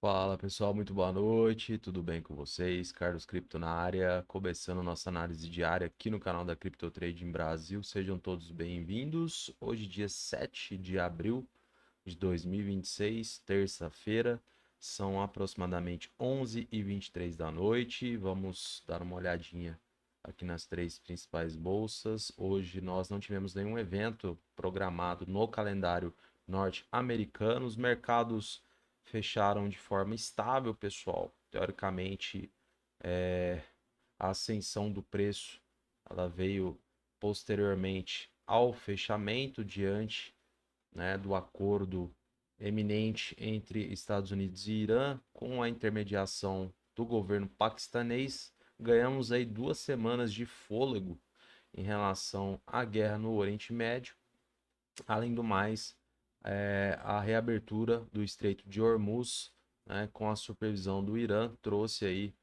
Fala pessoal, muito boa noite, tudo bem com vocês? Carlos Cripto na área, começando nossa análise diária aqui no canal da Crypto Trading Brasil. Sejam todos bem-vindos. Hoje, dia 7 de abril de 2026, terça-feira, são aproximadamente 11h23 da noite. Vamos dar uma olhadinha aqui nas três principais bolsas. Hoje nós não tivemos nenhum evento programado no calendário norte-americano. Os mercados fecharam de forma estável, pessoal. Teoricamente, a ascensão do preço ela veio posteriormente ao fechamento diante, né, do acordo eminente entre Estados Unidos e Irã, com a intermediação do governo paquistanês. Ganhamos aí 2 semanas de fôlego em relação à guerra no Oriente Médio. Além do mais, a reabertura do Estreito de Hormuz, né, com a supervisão do Irã, trouxe aí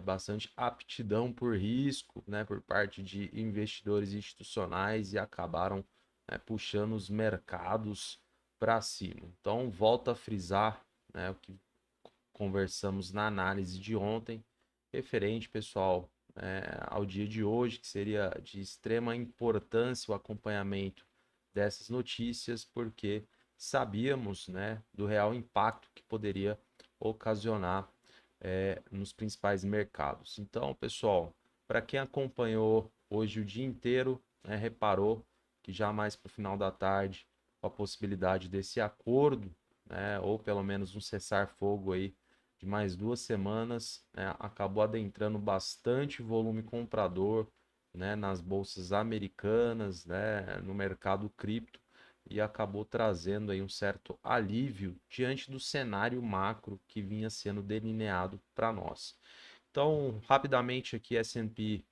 bastante aptidão por risco, né, por parte de investidores institucionais e acabaram, né, puxando os mercados para cima. Então, volto a frisar, né, o que conversamos na análise de ontem, referente, pessoal, ao dia de hoje, que seria de extrema importância o acompanhamento dessas notícias, porque sabíamos, né, do real impacto que poderia ocasionar nos principais mercados. Então, pessoal, para quem acompanhou hoje o dia inteiro, né, reparou que já mais para o final da tarde, a possibilidade desse acordo, né, ou pelo menos um cessar-fogo aí de mais 2 semanas, né, acabou adentrando bastante volume comprador, né, nas bolsas americanas, né, no mercado cripto, e acabou trazendo aí um certo alívio diante do cenário macro que vinha sendo delineado para nós. Então, rapidamente aqui, S&P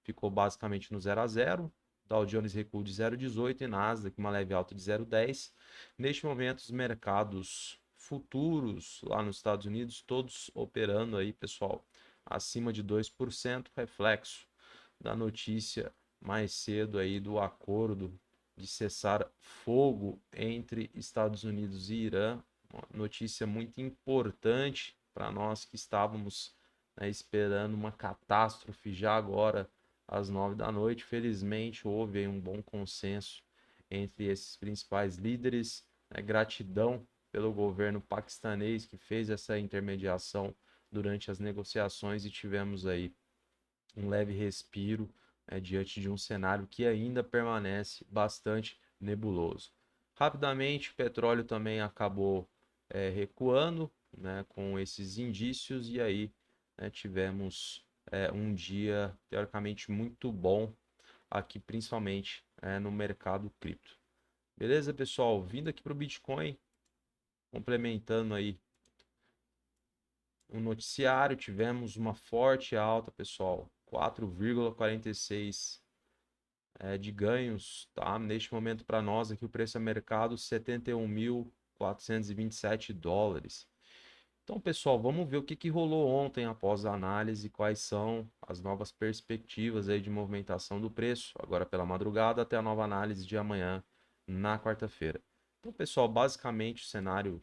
ficou basicamente no 0 a 0, Dow Jones recuo de 0,18 e Nasdaq uma leve alta de 0,10. Neste momento, os mercados futuros lá nos Estados Unidos, todos operando aí, pessoal, acima de 2%, reflexo da notícia mais cedo aí do acordo de cessar fogo entre Estados Unidos e Irã. Uma notícia muito importante para nós que estávamos, né, esperando uma catástrofe já agora às 9 da noite. Felizmente houve aí um bom consenso entre esses principais líderes, né? Gratidão pelo governo paquistanês que fez essa intermediação durante as negociações e tivemos aí um leve respiro, diante de um cenário que ainda permanece bastante nebuloso. Rapidamente, o petróleo também acabou recuando, né, com esses indícios, e aí, né, tivemos um dia teoricamente muito bom aqui, principalmente no mercado cripto. Beleza, pessoal? Vindo aqui para o Bitcoin, complementando aí o noticiário, tivemos uma forte alta, pessoal, 4,46 de ganhos, tá? Neste momento para nós aqui o preço a mercado US$ 71.427. Então, pessoal, vamos ver o que rolou ontem após a análise, quais são as novas perspectivas aí de movimentação do preço, agora pela madrugada até a nova análise de amanhã, na quarta-feira. Então, pessoal, basicamente o cenário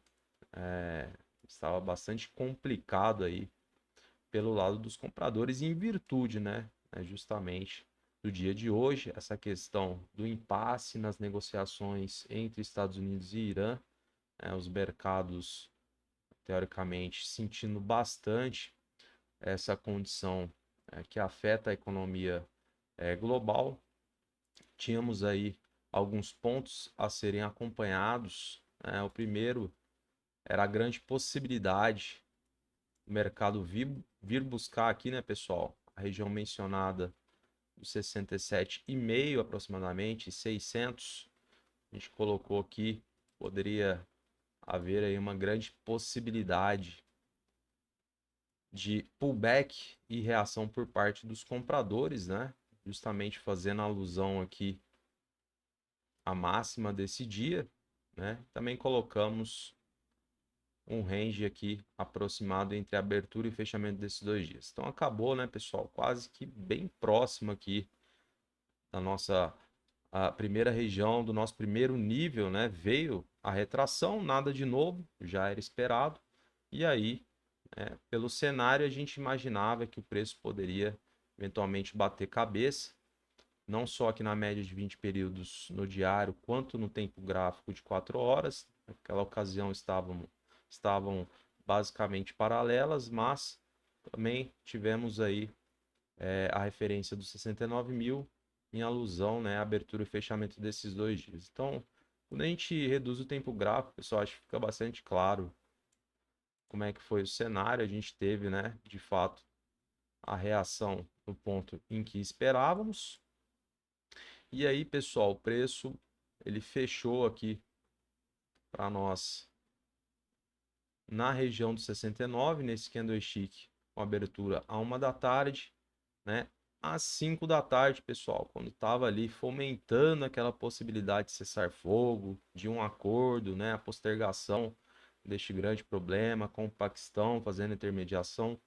estava bastante complicado aí pelo lado dos compradores em virtude, né, justamente do dia de hoje, essa questão do impasse nas negociações entre Estados Unidos e Irã, os mercados teoricamente sentindo bastante essa condição que afeta a economia global. Tínhamos aí alguns pontos a serem acompanhados, né? O primeiro era a grande possibilidade do mercado vir buscar aqui, né, pessoal, a região mencionada dos 67,5 aproximadamente, 600. A gente colocou aqui, poderia haver aí uma grande possibilidade de pullback e reação por parte dos compradores, né? Justamente fazendo alusão aqui à máxima desse dia, né? Também colocamos um range aqui aproximado entre abertura e fechamento desses 2 dias. Então acabou, né, pessoal, quase que bem próximo aqui da nossa a primeira região, do nosso primeiro nível, né? Veio a retração, nada de novo, já era esperado. E aí, pelo cenário, a gente imaginava que o preço poderia eventualmente bater cabeça, não só aqui na média de 20 períodos no diário, quanto no tempo gráfico de 4 horas. Naquela ocasião estavam basicamente paralelas, mas também tivemos aí a referência dos 69 mil em alusão, né, à abertura e fechamento desses 2 dias. Então, quando a gente reduz o tempo gráfico, pessoal, acho que fica bastante claro como é que foi o cenário. A gente teve, né, de fato, a reação no ponto em que esperávamos. E aí, pessoal, o preço ele fechou aqui para nós na região dos 69, nesse candlestick, com abertura a 1 da tarde, né? Às 5 da tarde, pessoal, quando estava ali fomentando aquela possibilidade de cessar fogo, de um acordo, né? A postergação deste grande problema com o Paquistão fazendo intermediação.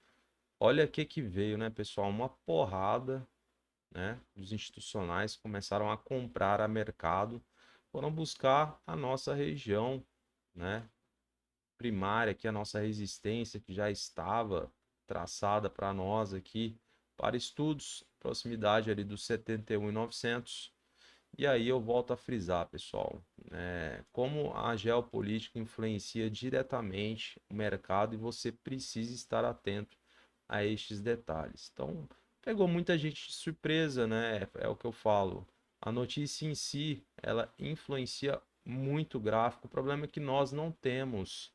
Olha o que veio, né, pessoal? Uma porrada, né? Os institucionais começaram a comprar a mercado, foram buscar a nossa região, né? Primária, aqui a nossa resistência que já estava traçada para nós aqui para estudos, proximidade ali dos 71.900. E aí eu volto a frisar, pessoal, como a geopolítica influencia diretamente o mercado e você precisa estar atento a estes detalhes. Então, pegou muita gente de surpresa, né? É o que eu falo. A notícia em si, ela influencia muito o gráfico. O problema é que nós não temos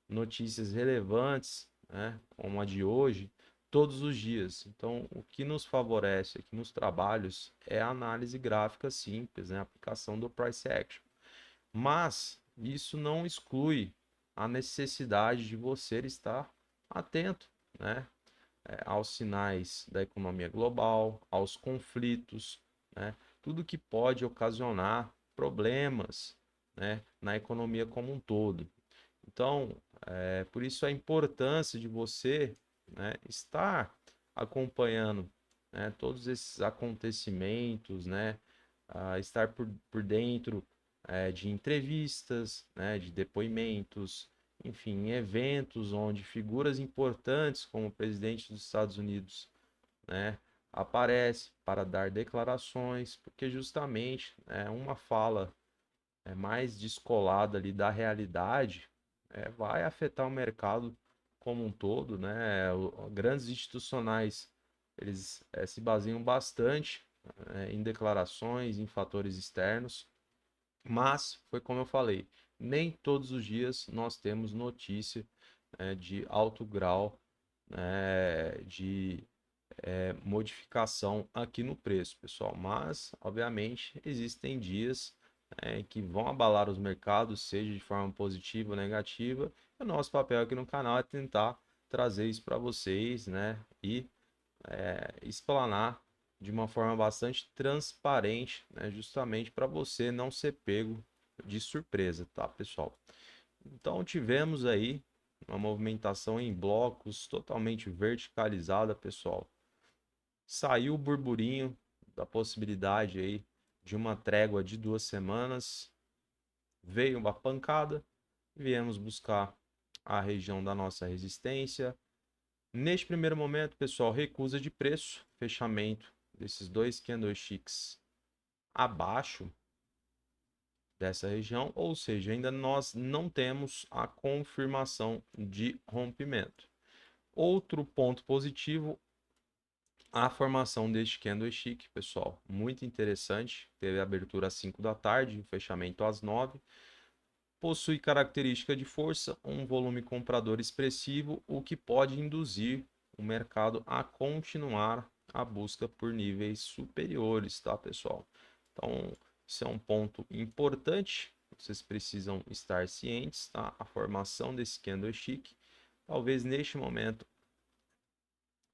notícias relevantes, né, como a de hoje, todos os dias. Então, o que nos favorece aqui nos trabalhos é a análise gráfica simples, né, a aplicação do price action. Mas isso não exclui a necessidade de você estar atento, né, aos sinais da economia global, aos conflitos, né, tudo que pode ocasionar problemas, né, na economia como um todo. Então, por isso a importância de você, né, estar acompanhando, né, todos esses acontecimentos, né, estar por dentro de entrevistas, né, de depoimentos, enfim, eventos onde figuras importantes como o presidente dos Estados Unidos, né, aparece para dar declarações, porque justamente uma fala mais descolada ali da realidade, vai afetar o mercado como um todo, né? Grandes institucionais, eles se baseiam bastante em declarações, em fatores externos, mas foi como eu falei, nem todos os dias nós temos notícia de alto grau de modificação aqui no preço, pessoal. Mas, obviamente, existem dias que vão abalar os mercados, seja de forma positiva ou negativa. E o nosso papel aqui no canal é tentar trazer isso para vocês, né? E explanar de uma forma bastante transparente, né? Justamente para você não ser pego de surpresa, tá, pessoal? Então tivemos aí uma movimentação em blocos totalmente verticalizada, pessoal. Saiu o burburinho da possibilidade aí de uma trégua de 2 semanas, veio uma pancada, viemos buscar a região da nossa resistência. Neste primeiro momento, pessoal, recusa de preço, fechamento desses 2 candlesticks abaixo dessa região, ou seja, ainda nós não temos a confirmação de rompimento. Outro ponto positivo, a formação deste candlestick, pessoal, muito interessante. Teve abertura às 5 da tarde, fechamento às 9. Possui característica de força, um volume comprador expressivo, o que pode induzir o mercado a continuar a busca por níveis superiores, tá, pessoal? Então, isso é um ponto importante. Vocês precisam estar cientes, tá? A formação desse candlestick. Talvez neste momento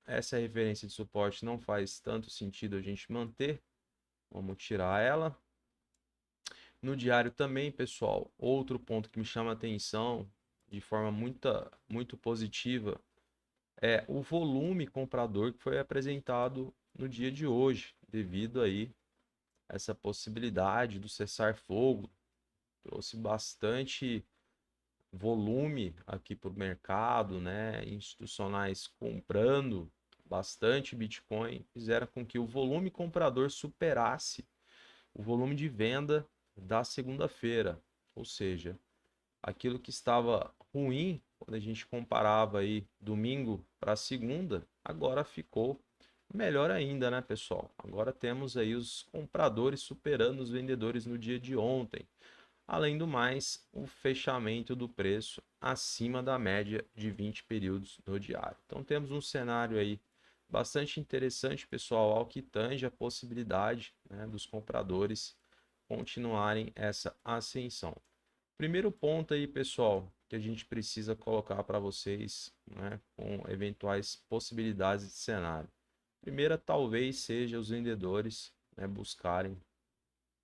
essa referência de suporte não faz tanto sentido a gente manter. Vamos tirar ela. No diário também, pessoal, outro ponto que me chama a atenção de forma muito positiva é o volume comprador que foi apresentado no dia de hoje, devido aí a essa possibilidade do cessar-fogo. Trouxe bastante volume aqui para o mercado, né, institucionais comprando bastante Bitcoin, fizeram com que o volume comprador superasse o volume de venda da segunda-feira. Ou seja, aquilo que estava ruim quando a gente comparava aí domingo para segunda, agora ficou melhor ainda, né, pessoal? Agora temos aí os compradores superando os vendedores no dia de ontem. Além do mais, o fechamento do preço acima da média de 20 períodos no diário. Então temos um cenário aí bastante interessante, pessoal, ao que tange a possibilidade, né, dos compradores continuarem essa ascensão. Primeiro ponto aí, pessoal, que a gente precisa colocar para vocês, né, com eventuais possibilidades de cenário. Primeira, talvez seja os vendedores, né, buscarem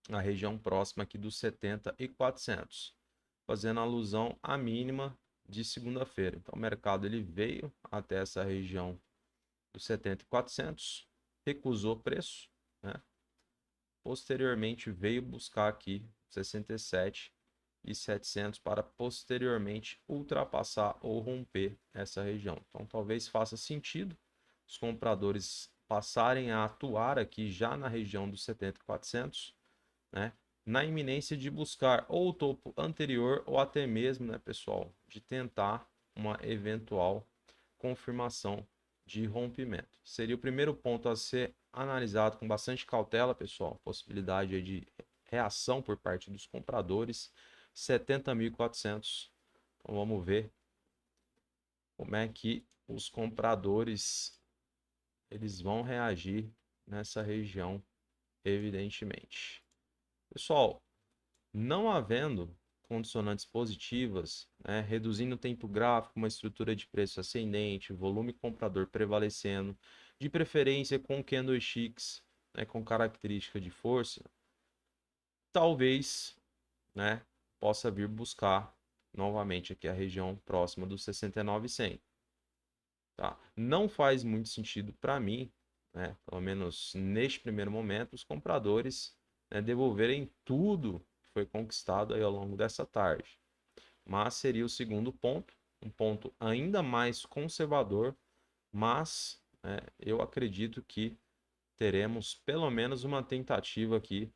a região próxima aqui dos 70 e 400, fazendo alusão à mínima de segunda-feira. Então, o mercado ele veio até essa região dos 70 e 400, recusou preço, né? Posteriormente veio buscar aqui 67 e 700 para posteriormente ultrapassar ou romper essa região. Então, talvez faça sentido os compradores passarem a atuar aqui já na região dos 70 e 400, né? Na iminência de buscar ou o topo anterior ou até mesmo, né, pessoal, de tentar uma eventual confirmação de rompimento. Seria o primeiro ponto a ser analisado com bastante cautela, pessoal. Possibilidade de reação por parte dos compradores, 70.400. Então vamos ver como é que os compradores eles vão reagir nessa região, evidentemente. Pessoal, não havendo condicionantes positivas, né, reduzindo o tempo gráfico, uma estrutura de preço ascendente, volume comprador prevalecendo, de preferência com candlesticks, né, com característica de força, talvez, né, possa vir buscar novamente aqui a região próxima dos 69.100. Tá? Não faz muito sentido para mim, né, pelo menos neste primeiro momento, os compradores, né, devolverem tudo que foi conquistado aí ao longo dessa tarde. Mas seria o segundo ponto, um ponto ainda mais conservador, mas eu acredito que teremos pelo menos uma tentativa aqui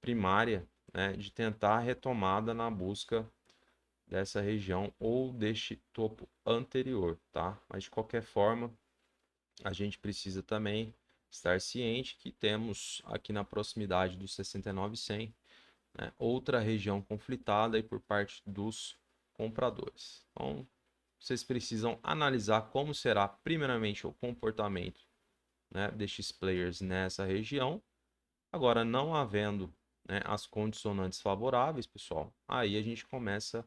primária, né, de tentar a retomada na busca dessa região ou deste topo anterior, tá? Mas de qualquer forma, a gente precisa também estar ciente que temos aqui na proximidade dos 69.100, né, outra região conflitada aí por parte dos compradores. Então, vocês precisam analisar como será primeiramente o comportamento, né, destes players nessa região. Agora, não havendo, né, as condicionantes favoráveis, pessoal, aí a gente começa,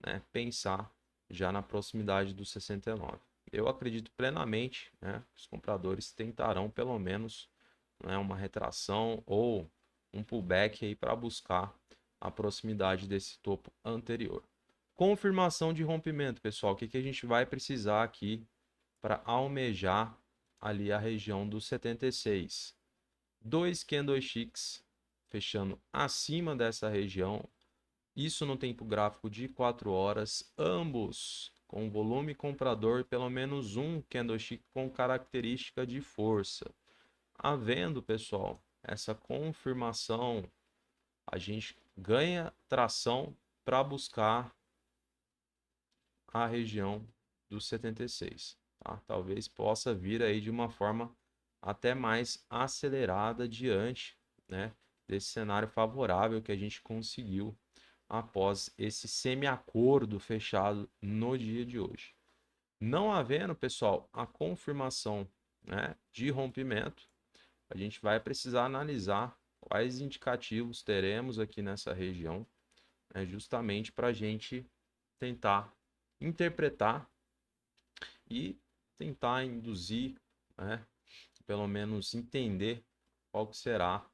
né, pensar já na proximidade dos 69. Eu acredito plenamente, né, que os compradores tentarão pelo menos, né, uma retração ou um pullback aí para buscar a proximidade desse topo anterior. Confirmação de rompimento, pessoal. O que a gente vai precisar aqui para almejar ali a região dos 76? Dois candlesticks fechando acima dessa região, isso no tempo gráfico de 4 horas, ambos com volume comprador, pelo menos um candlestick com característica de força. Havendo, pessoal, essa confirmação, a gente ganha tração para buscar a região dos 76. Tá? Talvez possa vir aí de uma forma até mais acelerada diante, né, desse cenário favorável que a gente conseguiu após esse semi-acordo fechado no dia de hoje. Não havendo, pessoal, a confirmação, né, de rompimento, a gente vai precisar analisar quais indicativos teremos aqui nessa região, né, justamente para a gente tentar interpretar e tentar induzir, né, pelo menos entender qual que será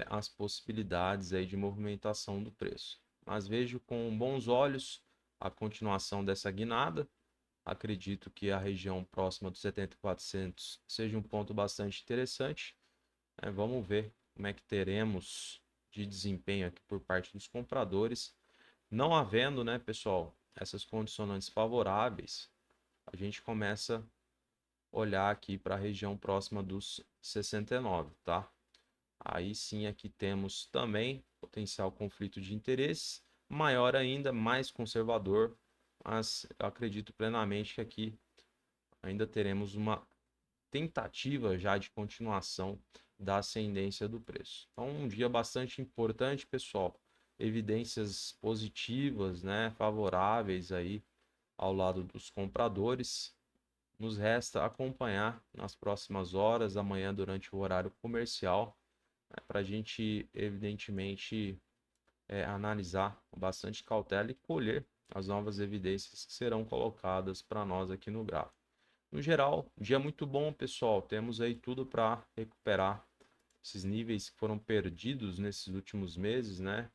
as possibilidades aí de movimentação do preço. Mas vejo com bons olhos a continuação dessa guinada. Acredito que a região próxima dos 70.400 seja um ponto bastante interessante. Vamos ver como é que teremos de desempenho aqui por parte dos compradores. Não havendo, né, pessoal, essas condicionantes favoráveis, a gente começa a olhar aqui para a região próxima dos 69, tá? Aí sim aqui temos também potencial conflito de interesse, maior ainda, mais conservador, mas eu acredito plenamente que aqui ainda teremos uma tentativa já de continuação da ascendência do preço. Então, um dia bastante importante, pessoal. Evidências positivas, né, favoráveis aí ao lado dos compradores. Nos resta acompanhar nas próximas horas, amanhã durante o horário comercial, né, para a gente, evidentemente, analisar com bastante cautela e colher as novas evidências que serão colocadas para nós aqui no gráfico. No geral, dia muito bom, pessoal. Temos aí tudo para recuperar esses níveis que foram perdidos nesses últimos meses, né?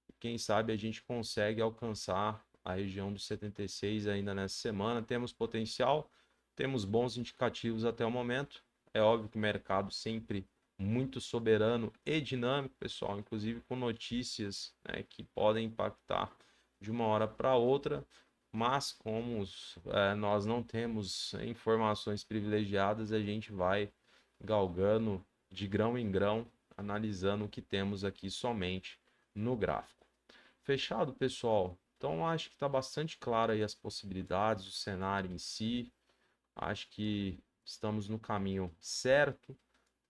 E quem sabe a gente consegue alcançar a região dos 76 ainda nessa semana. Temos potencial, temos bons indicativos até o momento. É óbvio que o mercado sempre muito soberano e dinâmico, pessoal, inclusive com notícias, né, que podem impactar de uma hora para outra. Mas como nós não temos informações privilegiadas, a gente vai galgando de grão em grão, analisando o que temos aqui somente no gráfico. Fechado, pessoal? Então acho que está bastante claro aí as possibilidades, o cenário em si. Acho que estamos no caminho certo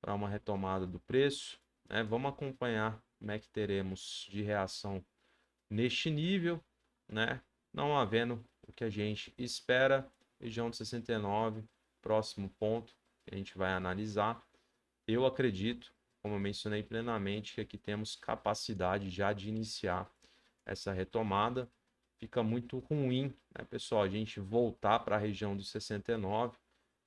para uma retomada do preço, né? Vamos acompanhar como é que teremos de reação neste nível, né? Não havendo o que a gente espera, região de 69, próximo ponto que a gente vai analisar. Eu acredito, como eu mencionei plenamente, que aqui temos capacidade já de iniciar essa retomada. Fica muito ruim, né, pessoal, a gente voltar para a região dos 69,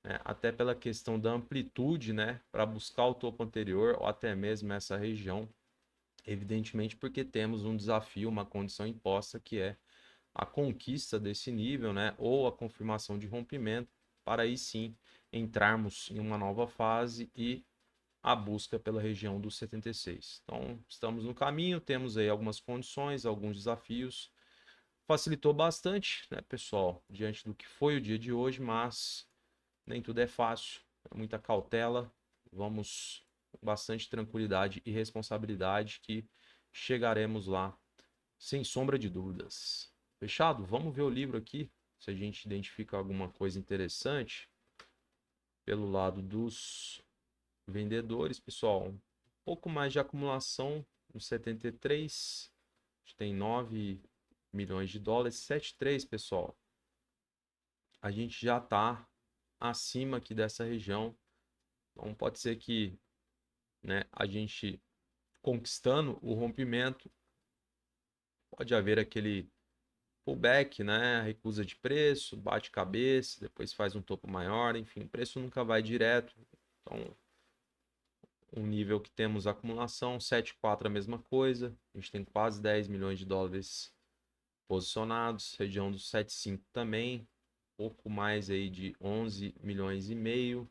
né, até pela questão da amplitude, né, para buscar o topo anterior ou até mesmo essa região. Evidentemente, porque temos um desafio, uma condição imposta que é a conquista desse nível, né, ou a confirmação de rompimento, para aí sim entrarmos em uma nova fase e a busca pela região dos 76. Então, estamos no caminho, temos aí algumas condições, alguns desafios. Facilitou bastante, né, pessoal, diante do que foi o dia de hoje, mas nem tudo é fácil, é muita cautela. Vamos com bastante tranquilidade e responsabilidade que chegaremos lá sem sombra de dúvidas. Fechado? Vamos ver o livro aqui, se a gente identifica alguma coisa interessante pelo lado dos vendedores, pessoal. Um pouco mais de acumulação no 73. A gente tem 9 milhões de dólares, 73, pessoal. A gente já está acima aqui dessa região. Então pode ser que, né, a gente conquistando o rompimento, pode haver aquele pullback, né, recusa de preço, bate cabeça, depois faz um topo maior, enfim, o preço nunca vai direto. Então, um nível que temos acumulação, 7,4 a mesma coisa, a gente tem quase 10 milhões de dólares posicionados, região dos 7,5 também, pouco mais aí de 11 milhões e meio.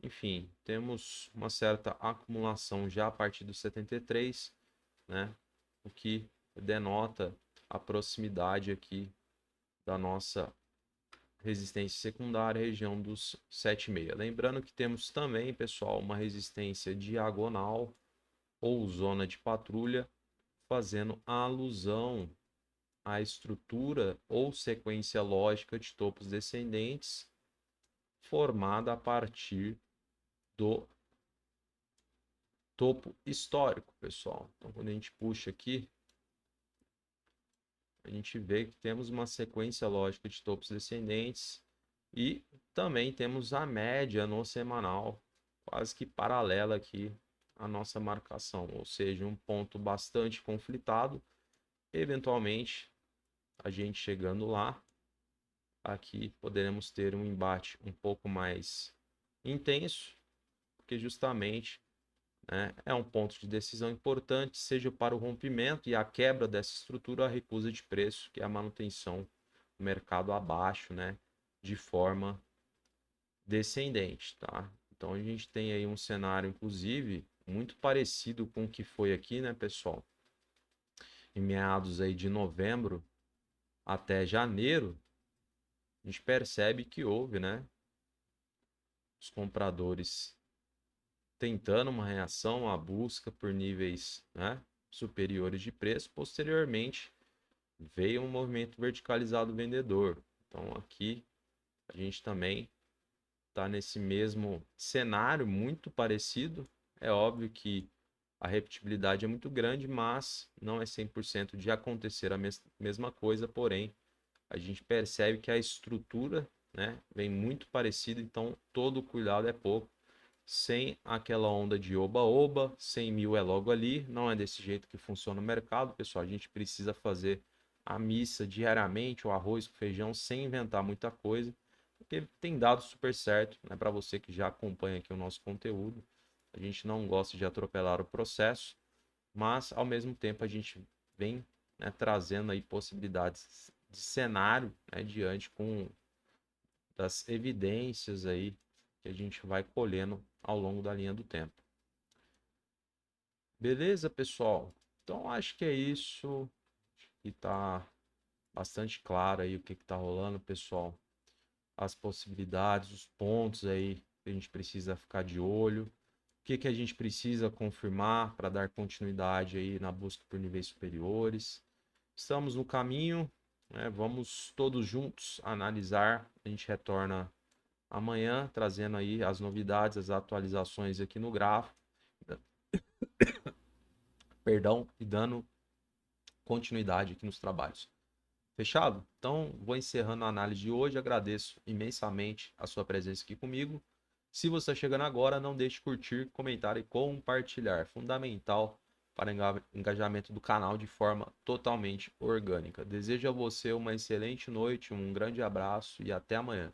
Enfim, temos uma certa acumulação já a partir dos 73, né? O que denota a proximidade aqui da nossa resistência secundária, região dos 7,6. Lembrando que temos também, pessoal, uma resistência diagonal ou zona de patrulha, fazendo alusão à estrutura ou sequência lógica de topos descendentes formada a partir do topo histórico, pessoal. Então, quando a gente puxa aqui, a gente vê que temos uma sequência lógica de topos descendentes e também temos a média no semanal, quase que paralela aqui à nossa marcação, ou seja, um ponto bastante conflitado. Eventualmente, a gente chegando lá, aqui poderemos ter um embate um pouco mais intenso, porque justamente, né, é um ponto de decisão importante, seja para o rompimento e a quebra dessa estrutura, a recusa de preço, que é a manutenção do mercado abaixo, né, de forma descendente, tá? Então a gente tem aí um cenário, inclusive, muito parecido com o que foi aqui, né, pessoal? Em meados aí de novembro, até janeiro, a gente percebe que houve, né, os compradores tentando uma reação à busca por níveis, né, superiores de preço. Posteriormente, veio um movimento verticalizado vendedor. Então, aqui a gente também está nesse mesmo cenário muito parecido. É óbvio que a repetibilidade é muito grande, mas não é 100% de acontecer a mesma coisa, porém, a gente percebe que a estrutura, né, vem muito parecida, então todo cuidado é pouco. Sem aquela onda de oba-oba, 100 mil é logo ali, não é desse jeito que funciona o mercado, pessoal. A gente precisa fazer a missa diariamente, o arroz com feijão, sem inventar muita coisa, porque tem dado super certo, né? Para você que já acompanha aqui o nosso conteúdo, a gente não gosta de atropelar o processo, mas ao mesmo tempo a gente vem, né, trazendo aí possibilidades de cenário, né, diante com das evidências aí que a gente vai colhendo ao longo da linha do tempo. Beleza, pessoal? Então acho que é isso. E tá bastante claro aí o que está rolando, pessoal. As possibilidades, os pontos aí que a gente precisa ficar de olho. O que a gente precisa confirmar para dar continuidade aí na busca por níveis superiores. Estamos no caminho, né? Vamos todos juntos analisar. A gente retorna amanhã trazendo aí as novidades, as atualizações aqui no gráfico, perdão, e dando continuidade aqui nos trabalhos. Fechado? Então, vou encerrando a análise de hoje. Agradeço imensamente a sua presença aqui comigo. Se você está chegando agora, não deixe de curtir, comentar e compartilhar. Fundamental para engajamento do canal de forma totalmente orgânica. Desejo a você uma excelente noite, um grande abraço e até amanhã.